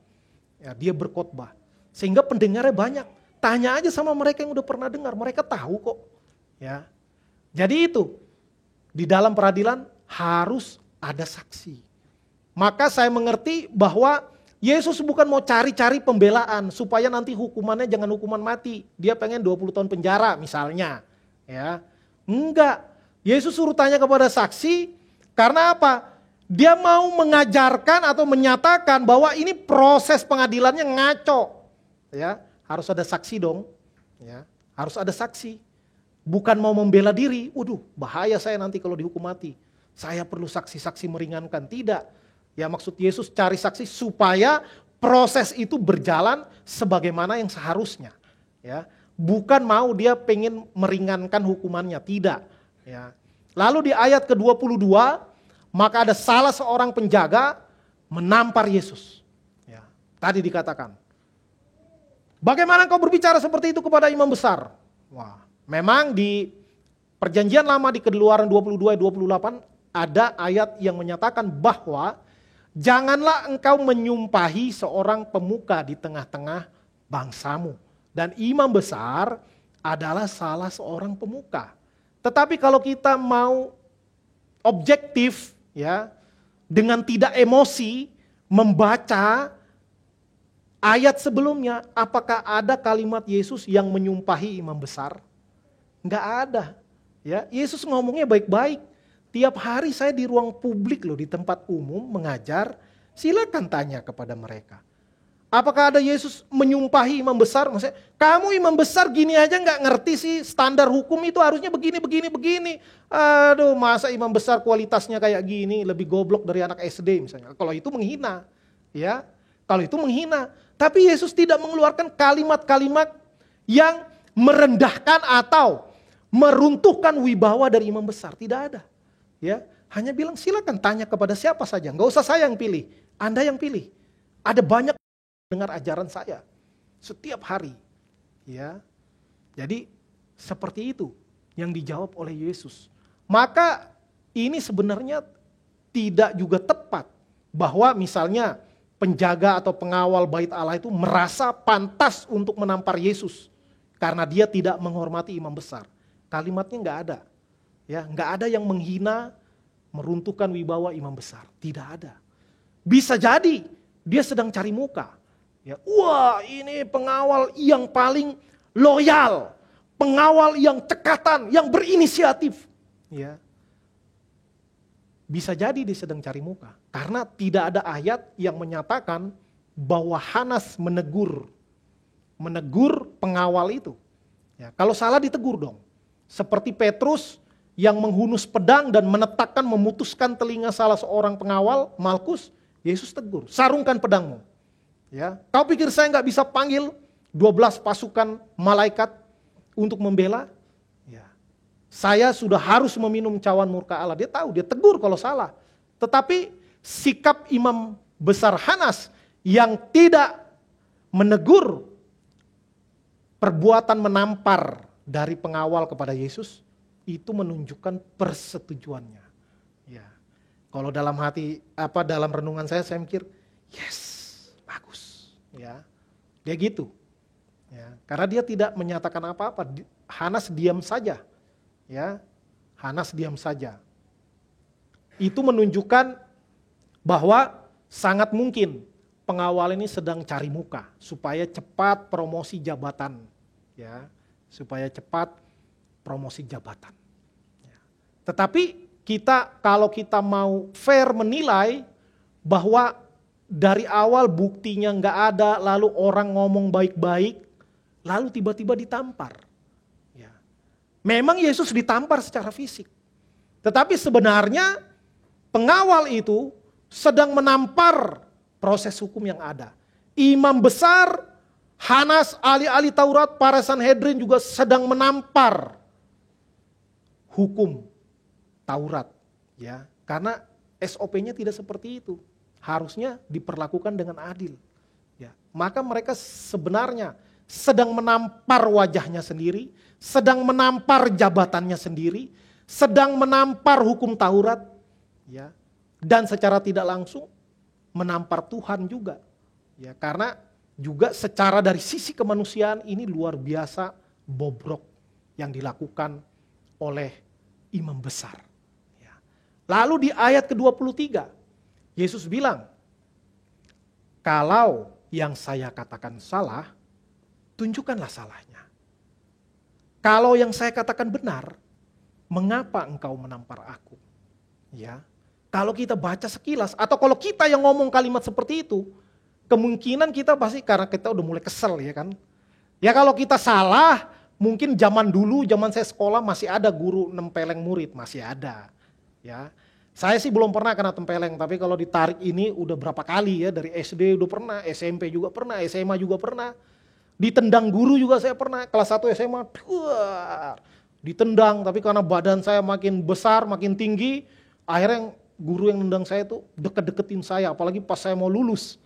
S1: Ya, dia berkhotbah. Sehingga pendengarnya banyak. Tanya aja sama mereka yang udah pernah dengar, mereka tahu kok. Ya. Jadi itu, di dalam peradilan harus ada saksi. Maka saya mengerti bahwa Yesus bukan mau cari-cari pembelaan supaya nanti hukumannya jangan hukuman mati. Dia pengen 20 tahun penjara misalnya. Ya. Enggak. Yesus suruh tanya kepada saksi karena apa? Dia mau mengajarkan atau menyatakan bahwa ini proses pengadilannya ngaco. Ya, harus ada saksi dong. Ya, harus ada saksi. Bukan mau membela diri. Waduh, bahaya saya nanti kalau dihukum mati. Saya perlu saksi-saksi meringankan. Tidak. Ya, maksud Yesus cari saksi supaya proses itu berjalan sebagaimana yang seharusnya. Ya, bukan mau dia pengen meringankan hukumannya. Tidak. Ya. Lalu di ayat ke-22 maka ada salah seorang penjaga menampar Yesus. Ya, tadi dikatakan, bagaimana kau berbicara seperti itu kepada imam besar? Wah, memang di perjanjian lama di Keluaran 22 ayat 28 ada ayat yang menyatakan bahwa janganlah engkau menyumpahi seorang pemuka di tengah-tengah bangsamu. Dan imam besar adalah salah seorang pemuka. Tetapi kalau kita mau objektif, ya, dengan tidak emosi membaca ayat sebelumnya, apakah ada kalimat Yesus yang menyumpahi imam besar? Enggak ada. Ya, Yesus ngomongnya baik-baik. Tiap hari saya di ruang publik loh, di tempat umum mengajar, silakan tanya kepada mereka. Apakah ada Yesus menyumpahi imam besar? Maksudnya, kamu imam besar gini aja nggak ngerti sih, standar hukum itu harusnya begini. Aduh, masa imam besar kualitasnya kayak gini, lebih goblok dari anak SD misalnya. Kalau itu menghina, ya. Kalau itu menghina. Tapi Yesus tidak mengeluarkan kalimat-kalimat yang merendahkan atau meruntuhkan wibawa dari imam besar. Tidak ada. Ya, hanya bilang silakan tanya kepada siapa saja. Nggak usah saya yang pilih, Anda yang pilih. Ada banyak dengar ajaran saya setiap hari, ya. Jadi seperti itu yang dijawab oleh Yesus. Maka ini sebenarnya tidak juga tepat. Bahwa misalnya penjaga atau pengawal bait Allah itu merasa pantas untuk menampar Yesus. Karena dia tidak menghormati imam besar. Kalimatnya nggak ada. Ya, nggak ada yang menghina, meruntuhkan wibawa imam besar. Tidak ada. Bisa jadi dia sedang cari muka. Ya, wah, ini pengawal yang paling loyal, pengawal yang cekatan, yang berinisiatif. Ya. Bisa jadi dia sedang cari muka. Karena tidak ada ayat yang menyatakan bahwa Hanas menegur pengawal itu. Ya, kalau salah ditegur dong. Seperti Petrus yang menghunus pedang dan menetakkan memutuskan telinga salah seorang pengawal, Malkus, Yesus tegur, sarungkan pedangmu. Ya, kau pikir saya nggak bisa panggil 12 pasukan malaikat untuk membela? Ya, saya sudah harus meminum cawan murka Allah. Dia tahu, dia tegur kalau salah. Tetapi sikap imam besar Hanas yang tidak menegur perbuatan menampar dari pengawal kepada Yesus, itu menunjukkan persetujuannya. Ya. Kalau dalam hati dalam renungan saya mikir, yes, bagus. Ya. Dia gitu. Ya. Karena dia tidak menyatakan apa-apa, Hanas diam saja. Ya. Hanas diam saja. Itu menunjukkan bahwa sangat mungkin pengawal ini sedang cari muka supaya cepat promosi jabatan. Ya. Supaya cepat promosi jabatan. Ya. Tetapi kalau kita mau fair menilai bahwa dari awal buktinya nggak ada, lalu orang ngomong baik-baik, lalu tiba-tiba ditampar. Ya. Memang Yesus ditampar secara fisik. Tetapi sebenarnya pengawal itu sedang menampar proses hukum yang ada. Imam besar, Hanas, ahli-ahli Taurat, para Sanhedrin juga sedang menampar hukum Taurat, ya, karena SOP-nya tidak seperti itu. Harusnya diperlakukan dengan adil. Ya, maka mereka sebenarnya sedang menampar wajahnya sendiri, sedang menampar jabatannya sendiri, sedang menampar hukum Taurat, ya, dan secara tidak langsung menampar Tuhan juga. Ya, karena juga secara dari sisi kemanusiaan ini luar biasa bobrok yang dilakukan oleh imam besar. Ya. Lalu di ayat ke-23, Yesus bilang, kalau yang saya katakan salah, tunjukkanlah salahnya. Kalau yang saya katakan benar, mengapa engkau menampar aku? Ya. Kalau kita baca sekilas, atau kalau kita yang ngomong kalimat seperti itu, kemungkinan kita pasti karena kita udah mulai kesel, ya kan. Ya kalau kita salah, mungkin zaman dulu, zaman saya sekolah masih ada guru nempeleng murid, masih ada. Ya, saya sih belum pernah kena tempeleng, tapi kalau ditarik ini udah berapa kali ya, dari SD udah pernah, SMP juga pernah, SMA juga pernah. Ditendang guru juga saya pernah, kelas 1 SMA, ditendang, tapi karena badan saya makin besar, makin tinggi, akhirnya guru yang nendang saya tuh deket-deketin saya, apalagi pas saya mau lulus.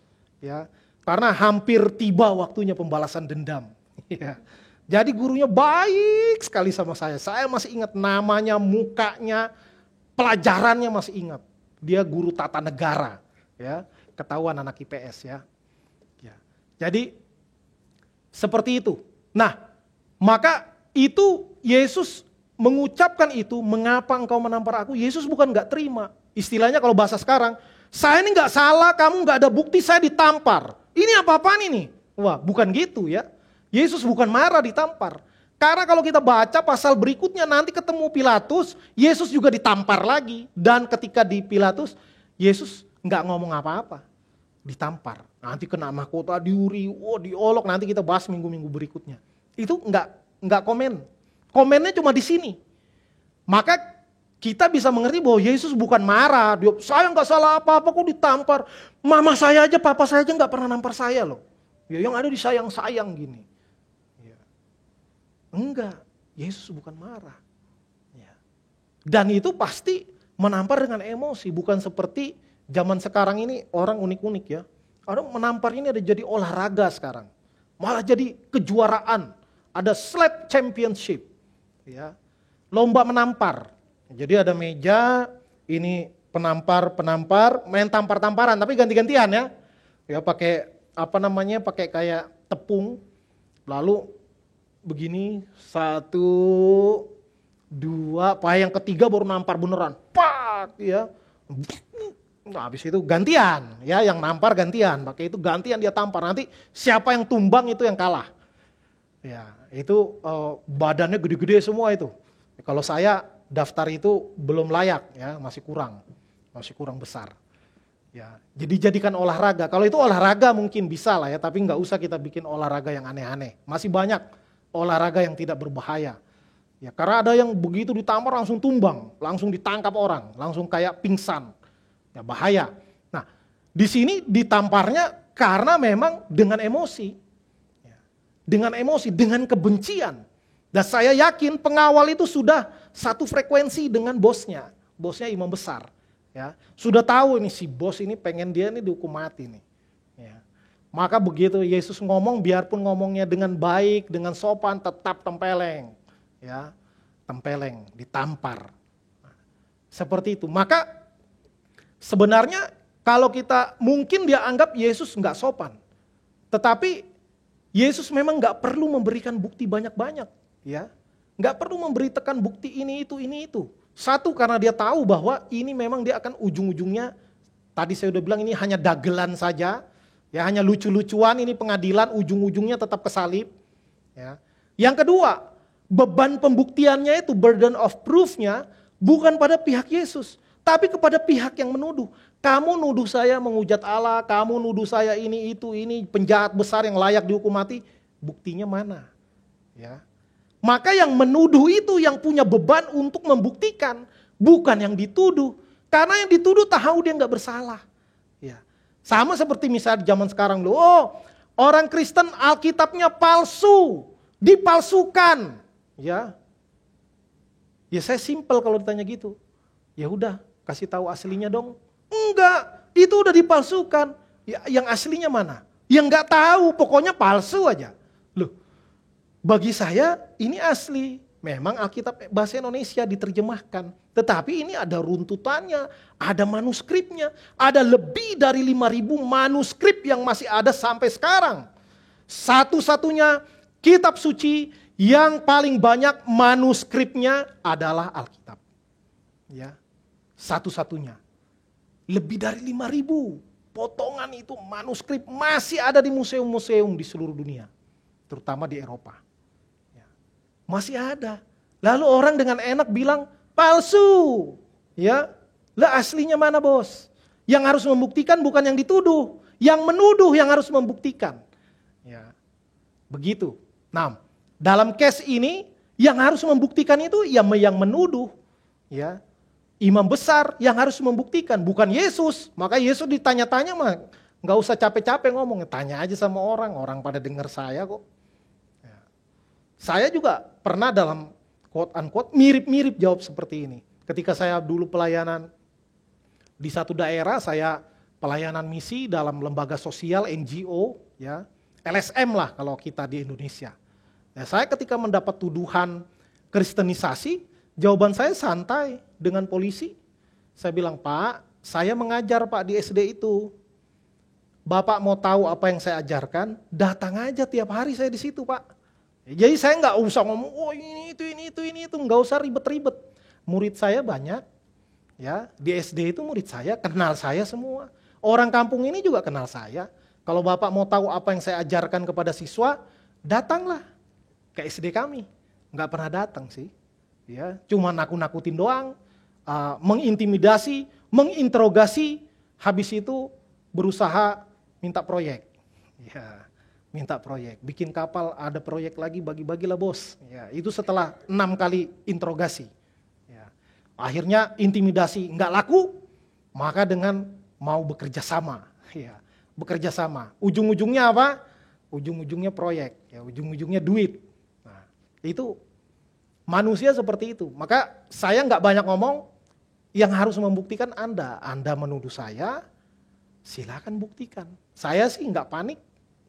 S1: Ya, karena hampir tiba waktunya pembalasan dendam. Ya. Jadi gurunya baik sekali sama saya. Saya masih ingat namanya, mukanya, pelajarannya masih ingat. Dia guru tata negara, ya, ketahuan anak IPS ya. Ya. Jadi seperti itu. Nah, maka itu Yesus mengucapkan itu, mengapa engkau menampar aku? Yesus bukan nggak terima. Istilahnya kalau bahasa sekarang, saya ini nggak salah, kamu nggak ada bukti, saya ditampar. Ini apa-apaan ini? Wah, bukan gitu ya. Yesus bukan marah ditampar. Karena kalau kita baca pasal berikutnya nanti ketemu Pilatus, Yesus juga ditampar lagi. Dan ketika di Pilatus, Yesus nggak ngomong apa-apa, ditampar. Nanti kena mahkota, diuri, diolok. Nanti kita bahas minggu-minggu berikutnya. Itu nggak komen. Komennya cuma di sini. Maka kita bisa mengerti bahwa Yesus bukan marah. Dia, saya nggak salah apa-apa kok ditampar. Mama saya aja, papa saya aja nggak pernah nampar saya loh. Ya, yang ada disayang-sayang gini. Ya. Enggak, Yesus bukan marah. Ya. Dan itu pasti menampar dengan emosi. Bukan seperti zaman sekarang ini orang unik-unik ya. Orang menampar ini ada jadi olahraga sekarang. Malah jadi kejuaraan. Ada slap championship. Ya. Lomba menampar. Jadi ada meja, ini penampar main tampar-tamparan tapi ganti-gantian ya. Ya pakai pakai kayak tepung. Lalu begini 1, 2, yang ketiga baru nampar beneran. Pak ya. Nah, habis itu gantian ya, yang nampar gantian, pakai itu gantian dia tampar. Nanti siapa yang tumbang itu yang kalah. Ya, itu badannya gede-gede semua itu. Kalau saya daftar itu belum layak ya, masih kurang besar. Ya, jadi jadikan olahraga. Kalau itu olahraga mungkin bisa lah ya, tapi nggak usah kita bikin olahraga yang aneh-aneh. Masih banyak olahraga yang tidak berbahaya. Ya, karena ada yang begitu ditampar langsung tumbang, langsung ditangkap orang, langsung kayak pingsan. Ya, bahaya. Nah, di sini ditamparnya karena memang dengan emosi. Ya, dengan emosi, dengan kebencian. Dan saya yakin pengawal itu sudah satu frekuensi dengan bosnya imam besar. Ya, sudah tahu ini si bos ini pengen dia ini dihukum mati nih. Ya. Maka begitu Yesus ngomong, biarpun ngomongnya dengan baik, dengan sopan, tetap tempeleng. Ya, tempeleng, ditampar. Seperti itu. Maka sebenarnya kalau kita mungkin dia anggap Yesus nggak sopan. Tetapi Yesus memang nggak perlu memberikan bukti banyak-banyak. Ya, nggak perlu memberikan bukti ini itu. Satu, karena dia tahu bahwa ini memang dia akan ujung-ujungnya, tadi saya udah bilang ini hanya dagelan saja, ya hanya lucu-lucuan, ini pengadilan ujung-ujungnya tetap kesalib. Ya. Yang kedua, beban pembuktiannya itu burden of proof-nya bukan pada pihak Yesus, tapi kepada pihak yang menuduh. Kamu nuduh saya menghujat Allah, kamu nuduh saya ini penjahat besar yang layak dihukum mati, buktinya mana? Ya. Maka yang menuduh itu yang punya beban untuk membuktikan, bukan yang dituduh. Karena yang dituduh tahu dia nggak bersalah. Ya. Sama seperti misalnya di zaman sekarang loh, orang Kristen Alkitabnya palsu, dipalsukan. Ya, saya simpel kalau ditanya gitu. Ya udah, kasih tahu aslinya dong. Enggak, itu udah dipalsukan. Ya, yang aslinya mana? Yang nggak tahu, pokoknya palsu aja. Loh. Bagi saya ini asli, memang Alkitab bahasa Indonesia diterjemahkan. Tetapi ini ada runtutannya, ada manuskripnya. Ada lebih dari 5.000 manuskrip yang masih ada sampai sekarang. Satu-satunya kitab suci yang paling banyak manuskripnya adalah Alkitab. Ya, satu-satunya. Lebih dari 5.000 potongan itu manuskrip masih ada di museum-museum di seluruh dunia. Terutama di Eropa. Masih ada. Lalu orang dengan enak bilang palsu. Ya, lah aslinya mana bos? Yang harus membuktikan bukan yang dituduh, yang menuduh yang harus membuktikan. Ya, begitu. Nah, dalam case ini yang harus membuktikan itu yang menuduh. Ya, imam besar yang harus membuktikan, bukan Yesus. Maka Yesus ditanya-tanya mah nggak usah capek-capek ngomong, tanya aja sama orang pada dengar saya kok. Saya juga pernah dalam quote unquote mirip-mirip jawab seperti ini. Ketika saya dulu pelayanan di satu daerah, saya pelayanan misi dalam lembaga sosial NGO, ya LSM lah kalau kita di Indonesia. Ya, saya ketika mendapat tuduhan kristenisasi, jawaban saya santai dengan polisi. Saya bilang, Pak, saya mengajar Pak di SD itu. Bapak mau tahu apa yang saya ajarkan, datang aja tiap hari saya di situ Pak. Jadi saya nggak usah ngomong, oh ini itu, nggak usah ribet-ribet. Murid saya banyak, ya di SD itu murid saya kenal saya semua. Orang kampung ini juga kenal saya. Kalau Bapak mau tahu apa yang saya ajarkan kepada siswa, datanglah ke SD kami. Nggak pernah datang sih, ya cuma nakut-nakutin doang, mengintimidasi, menginterogasi, habis itu berusaha minta proyek. Ya. Minta proyek, bikin kapal ada proyek lagi bagi-bagilah bos. Ya, itu setelah 6 kali interogasi. Ya. Akhirnya intimidasi nggak laku, maka dengan mau bekerja sama. Ya, bekerja sama. Ujung-ujungnya apa? Ujung-ujungnya proyek, ya, ujung-ujungnya duit. Nah, itu manusia seperti itu. Maka saya nggak banyak ngomong, yang harus membuktikan Anda. Anda menuduh saya, silakan buktikan. Saya sih nggak panik.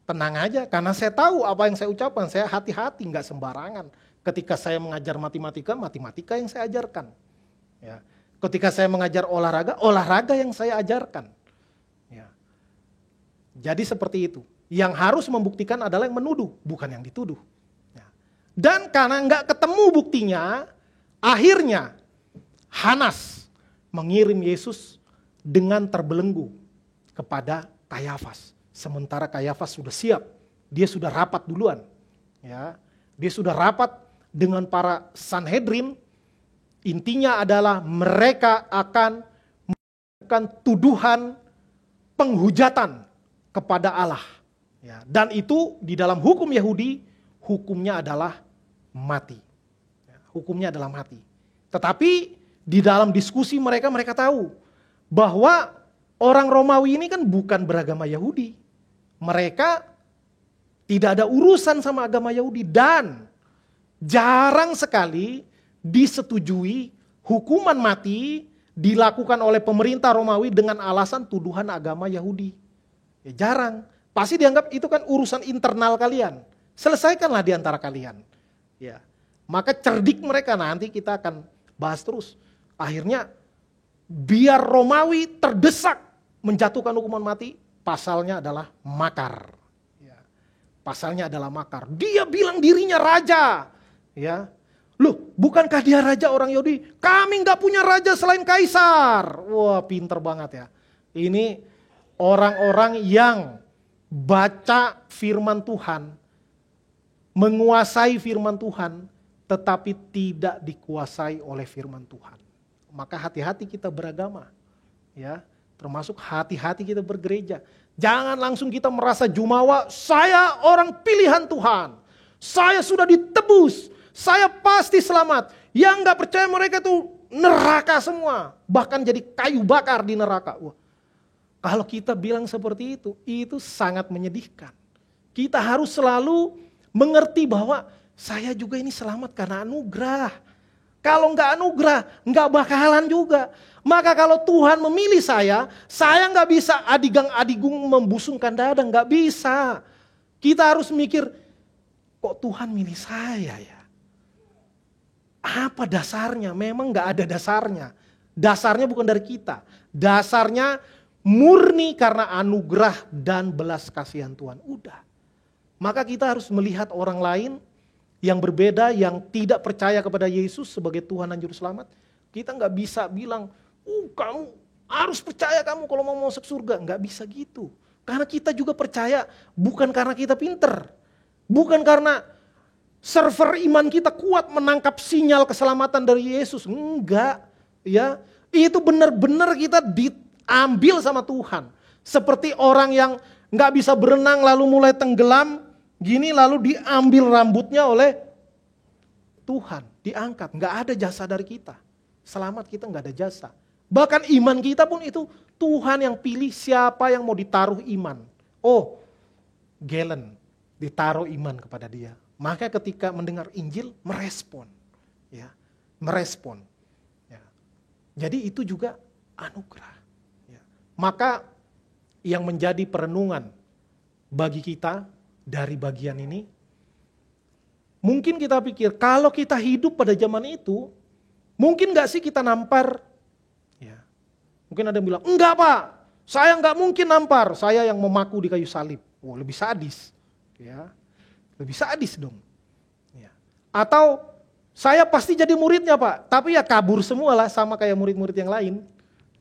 S1: Tenang aja, karena saya tahu apa yang saya ucapkan, saya hati-hati, nggak sembarangan. Ketika saya mengajar matematika yang saya ajarkan. Ya. Ketika saya mengajar olahraga, olahraga yang saya ajarkan. Ya. Jadi seperti itu. Yang harus membuktikan adalah yang menuduh, bukan yang dituduh. Ya. Dan karena nggak ketemu buktinya, akhirnya Hanas mengirim Yesus dengan terbelenggu kepada Kayafas. Sementara Kayafas sudah siap, dia sudah rapat duluan. Ya, dia sudah rapat dengan para Sanhedrin. Intinya adalah mereka akan melakukan tuduhan penghujatan kepada Allah. Ya, dan itu di dalam hukum Yahudi, hukumnya adalah mati. Ya, hukumnya adalah mati. Tetapi di dalam diskusi mereka tahu bahwa orang Romawi ini kan bukan beragama Yahudi. Mereka tidak ada urusan sama agama Yahudi dan jarang sekali disetujui hukuman mati dilakukan oleh pemerintah Romawi dengan alasan tuduhan agama Yahudi. Ya, jarang. Pasti dianggap itu kan urusan internal kalian. Selesaikanlah di antara kalian. Ya. Maka cerdik mereka, nanti kita akan bahas terus. Akhirnya biar Romawi terdesak menjatuhkan hukuman mati, pasalnya adalah makar. Ya. Pasalnya adalah makar. Dia bilang dirinya raja. Ya. Loh, bukankah dia raja orang Yahudi? Kami nggak punya raja selain Kaisar. Wah, pinter banget ya. Ini orang-orang yang baca firman Tuhan, menguasai firman Tuhan, tetapi tidak dikuasai oleh firman Tuhan. Maka hati-hati kita beragama. Ya. Termasuk hati-hati kita bergereja. Jangan langsung kita merasa jumawa, saya orang pilihan Tuhan. Saya sudah ditebus, saya pasti selamat. Yang gak percaya mereka tuh neraka semua. Bahkan jadi kayu bakar di neraka. Wah, kalau kita bilang seperti itu sangat menyedihkan. Kita harus selalu mengerti bahwa saya juga ini selamat karena anugerah. Kalau nggak anugerah, nggak bakalan juga. Maka kalau Tuhan memilih saya nggak bisa adigang-adigung membusungkan dada, nggak bisa. Kita harus mikir, kok Tuhan milih saya ya? Apa dasarnya? Memang nggak ada dasarnya. Dasarnya bukan dari kita. Dasarnya murni karena anugerah dan belas kasihan Tuhan. Udah. Maka kita harus melihat orang lain yang berbeda, yang tidak percaya kepada Yesus sebagai Tuhan dan Juru Selamat. Kita nggak bisa bilang, kamu harus percaya kamu kalau mau masuk surga. Nggak bisa gitu. Karena kita juga percaya bukan karena kita pinter. Bukan karena server iman kita kuat menangkap sinyal keselamatan dari Yesus. Enggak. Ya, itu benar-benar kita diambil sama Tuhan. Seperti orang yang nggak bisa berenang lalu mulai tenggelam. Gini lalu diambil rambutnya oleh Tuhan, diangkat. Nggak ada jasa dari kita. Selamat kita nggak ada jasa. Bahkan iman kita pun itu Tuhan yang pilih siapa yang mau ditaruh iman. Oh, Galen ditaruh iman kepada dia. Maka ketika mendengar Injil merespon, ya, merespon. Ya. Jadi itu juga anugerah. Ya. Maka yang menjadi perenungan bagi kita dari bagian ini, mungkin kita pikir kalau kita hidup pada zaman itu, mungkin gak sih kita nampar? Ya. Mungkin ada yang bilang, enggak Pak, saya gak mungkin nampar, saya yang memaku di kayu salib. Oh, lebih sadis. Ya. Lebih sadis dong. Ya. Atau saya pasti jadi muridnya Pak, tapi ya kabur semua lah sama kayak murid-murid yang lain.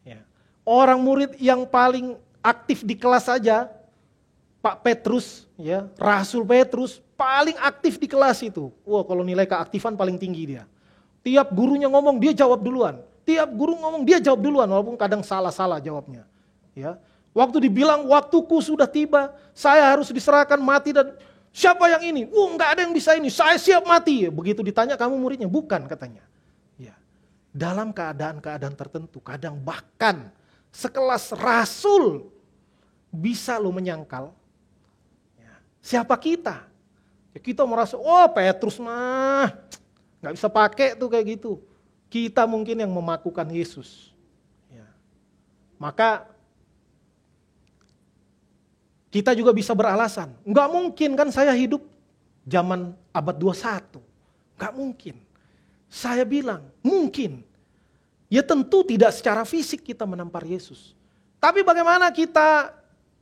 S1: Ya. Orang murid yang paling aktif di kelas saja, Pak Petrus, ya, Rasul Petrus paling aktif di kelas itu. Wah, kalau nilai keaktifan paling tinggi dia. Tiap gurunya ngomong dia jawab duluan. Tiap guru ngomong dia jawab duluan, walaupun kadang salah-salah jawabnya. Ya, waktu dibilang waktuku sudah tiba, saya harus diserahkan mati dan siapa yang ini? Nggak ada yang bisa ini. Saya siap mati. Begitu ditanya kamu muridnya, bukan katanya. Ya, dalam keadaan-keadaan tertentu, kadang bahkan sekelas rasul bisa lo menyangkal. Siapa kita? Ya kita merasa, oh Petrus mah gak bisa pakai tuh kayak gitu. Kita mungkin yang memakukan Yesus. Ya. Maka kita juga bisa beralasan. Gak mungkin kan saya hidup zaman abad 21. Gak mungkin. Saya bilang, mungkin. Ya tentu tidak secara fisik kita menampar Yesus. Tapi bagaimana kita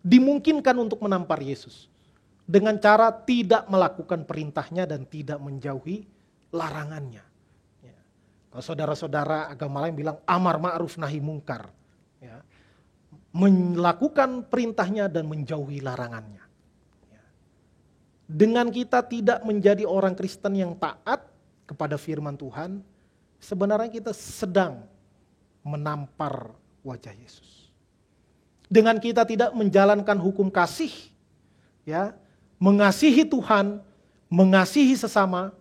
S1: dimungkinkan untuk menampar Yesus? Dengan cara tidak melakukan perintahnya dan tidak menjauhi larangannya. Ya. Kalau saudara-saudara agama lain bilang amar ma'ruf nahi mungkar. Ya. Melakukan perintahnya dan menjauhi larangannya. Ya. Dengan kita tidak menjadi orang Kristen yang taat kepada firman Tuhan, sebenarnya kita sedang menampar wajah Yesus. Dengan kita tidak menjalankan hukum kasih, ya, mengasihi Tuhan, mengasihi sesama,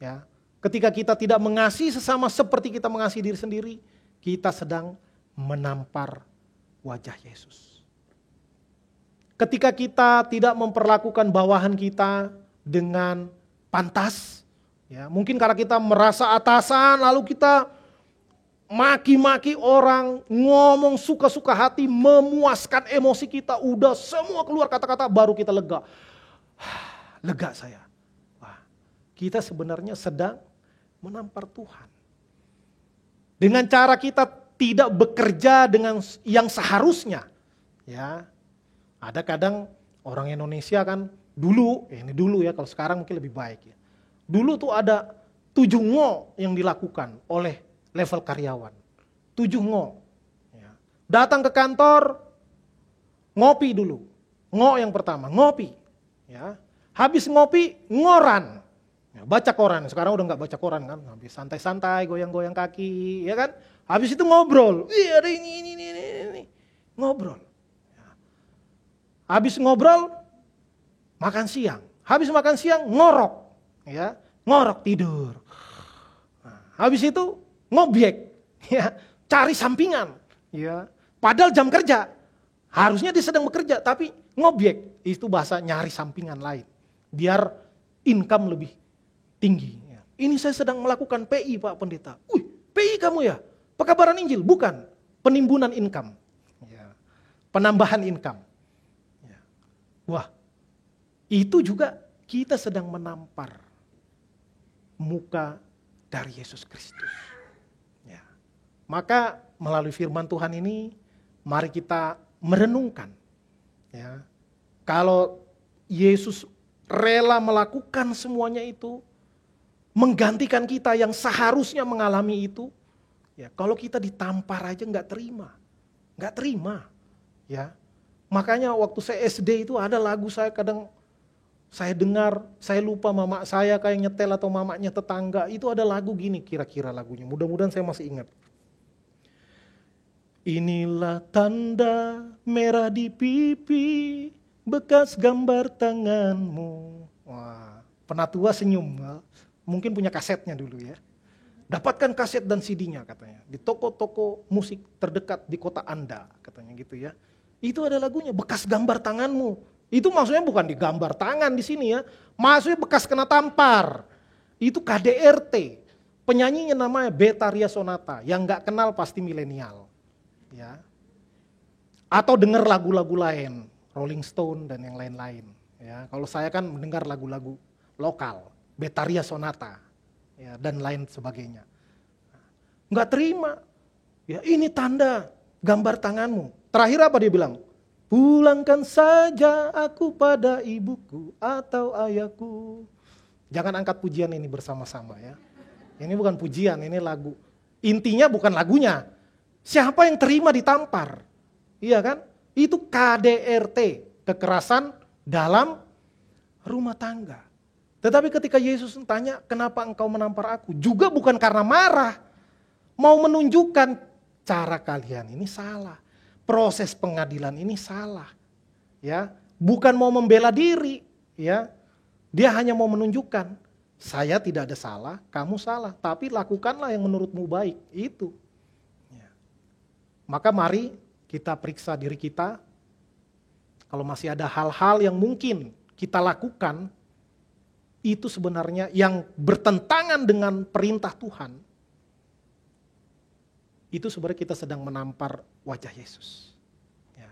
S1: ya. Ketika kita tidak mengasihi sesama seperti kita mengasihi diri sendiri, kita sedang menampar wajah Yesus. Ketika kita tidak memperlakukan bawahan kita dengan pantas, ya, mungkin karena kita merasa atasan, lalu kita maki-maki orang, ngomong suka-suka hati, memuaskan emosi kita, udah semua keluar kata-kata, baru kita lega. Lega saya. Wah, kita sebenarnya sedang menampar Tuhan. Dengan cara kita tidak bekerja dengan yang seharusnya. Ya, ada kadang orang Indonesia kan dulu, ini dulu ya, kalau sekarang mungkin lebih baik ya. Dulu tuh ada 7 ngo yang dilakukan oleh level karyawan. 7 ngo. Ya. Datang ke kantor, ngopi dulu. Ngo yang pertama, ngopi. Ya. Habis ngopi, ngoran. Ya, baca koran. Sekarang udah gak baca koran kan. Habis santai-santai, goyang-goyang kaki. Ya kan. Habis itu ngobrol. Iya ada ini. Ngobrol. Ya. Habis ngobrol, makan siang. Habis makan siang, ngorok. Ya, ngorok tidur. Nah, habis itu ngobjek, ya, cari sampingan, ya. Padahal jam kerja, harusnya dia sedang bekerja, tapi ngobjek, itu bahasa nyari sampingan lain, biar income lebih tinggi. Ya. Ini saya sedang melakukan PI Pak Pendeta. PI kamu ya? Pekabaran Injil? Bukan, penimbunan income, ya. Penambahan income. Ya. Wah, itu juga kita sedang menampar muka dari Yesus Kristus. Ya. Maka melalui firman Tuhan ini, mari kita merenungkan. Ya. Kalau Yesus rela melakukan semuanya itu, menggantikan kita yang seharusnya mengalami itu, ya, kalau kita ditampar aja nggak terima. Ya. Makanya waktu saya SD itu ada lagu saya kadang saya dengar, saya lupa mama saya kayak nyetel atau mamanya tetangga, itu ada lagu gini kira-kira lagunya, mudah-mudahan saya masih ingat. Inilah tanda merah di pipi, bekas gambar tanganmu. Wah, penatua senyum, mungkin punya kasetnya dulu ya. Dapatkan kaset dan CD-nya katanya, di toko-toko musik terdekat di kota Anda, katanya gitu ya. Itu ada lagunya, bekas gambar tanganmu. Itu maksudnya bukan digambar tangan di sini ya. Maksudnya bekas kena tampar. Itu KDRT. Penyanyinya namanya Betharia Sonata. Yang gak kenal pasti milenial. Ya. Atau dengar lagu-lagu lain. Rolling Stone dan yang lain-lain. Ya. Kalau saya kan mendengar lagu-lagu lokal. Betharia Sonata. Ya, dan lain sebagainya. Gak terima. Ya, ini tanda gambar tanganmu. Terakhir apa dia bilang? Pulangkan saja aku pada ibuku atau ayahku. Jangan angkat pujian ini bersama-sama ya. Ini bukan pujian, ini lagu. Intinya bukan lagunya. Siapa yang terima ditampar? Iya kan? Itu KDRT, kekerasan dalam rumah tangga. Tetapi ketika Yesus tanya, kenapa engkau menampar aku? Juga bukan karena marah. Mau menunjukkan cara kalian ini salah. Proses pengadilan ini salah, ya, bukan mau membela diri, ya, dia hanya mau menunjukkan saya tidak ada salah, kamu salah, tapi lakukanlah yang menurutmu baik, itu. Ya. Maka mari kita periksa diri kita, kalau masih ada hal-hal yang mungkin kita lakukan, itu sebenarnya yang bertentangan dengan perintah Tuhan. Itu sebenarnya kita sedang menampar wajah Yesus. Ya.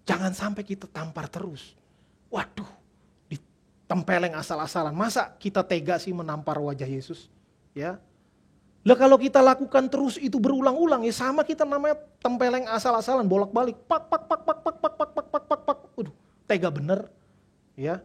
S1: Jangan sampai kita tampar terus. Waduh, ditempeleng asal-asalan. Masa kita tega sih menampar wajah Yesus? Ya. Lah kalau kita lakukan terus itu berulang-ulang, ya sama kita namanya tempeleng asal-asalan, bolak-balik, pak pak pak pak pak pak pak pak pak pak pak. Waduh, tega bener. Ya.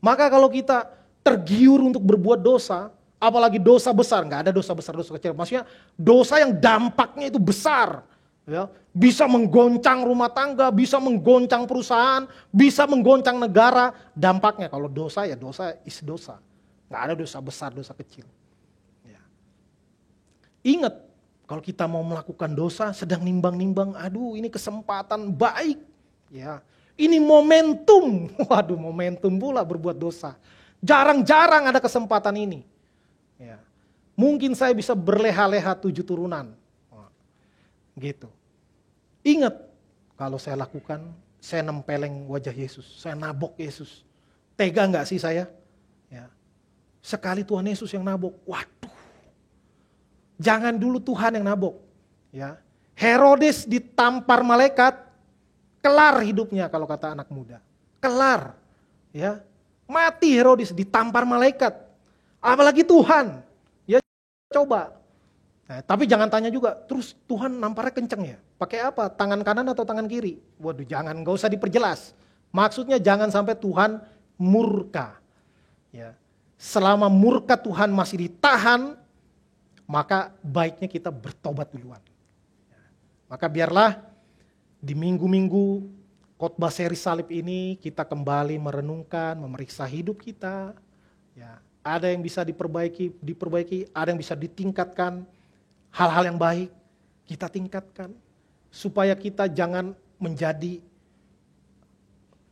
S1: Maka kalau kita tergiur untuk berbuat dosa, apalagi dosa besar, nggak ada dosa besar, dosa kecil. Maksudnya dosa yang dampaknya itu besar. Ya. Bisa menggoncang rumah tangga, bisa menggoncang perusahaan, bisa menggoncang negara. Dampaknya kalau dosa ya dosa is dosa. Nggak ada dosa besar, dosa kecil. Ingat, kalau kita mau melakukan dosa, sedang nimbang-nimbang, aduh ini kesempatan baik. Ya, ini momentum, waduh momentum pula berbuat dosa. Jarang-jarang ada kesempatan ini. Ya. Mungkin saya bisa berleha-leha 7 turunan. Gitu. Ingat, kalau saya lakukan, saya nempeleng wajah Yesus, saya nabok Yesus. Tega gak sih saya? Ya. Sekali Tuhan Yesus yang nabok, waduh. Jangan dulu Tuhan yang nabok. Ya. Herodes ditampar malaikat, kelar hidupnya kalau kata anak muda. Kelar. Ya. Mati Herodes ditampar malaikat. Apalagi Tuhan. Ya coba. Nah, tapi jangan tanya juga, terus Tuhan namparnya kenceng ya? Pakai apa? Tangan kanan atau tangan kiri? Waduh jangan, gak usah diperjelas. Maksudnya jangan sampai Tuhan murka. Ya. Selama murka Tuhan masih ditahan, maka baiknya kita bertobat duluan. Maka biarlah di minggu-minggu khotbah seri salib ini kita kembali merenungkan, memeriksa hidup kita. Ya, ada yang bisa diperbaiki, ada yang bisa ditingkatkan. Hal-hal yang baik kita tingkatkan. Supaya kita jangan menjadi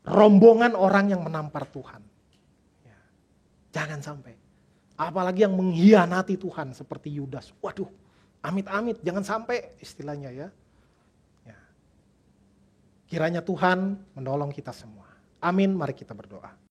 S1: rombongan orang yang menampar Tuhan. Ya, jangan sampai. Apalagi yang mengkhianati Tuhan seperti Yudas. Waduh, amit-amit, jangan sampai istilahnya ya. Kiranya Tuhan menolong kita semua. Amin, mari kita berdoa.